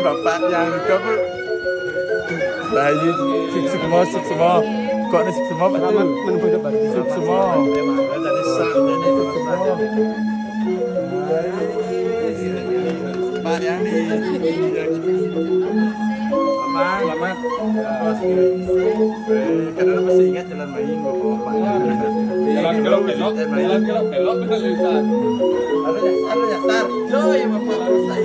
Bapak yang coba bayi sik semua kok ada sik semua betul sik semua Pak yang di selamat karena masih ingat jalan main bapak jalan kelok betul Ustaz ada dasar joy bapak bisa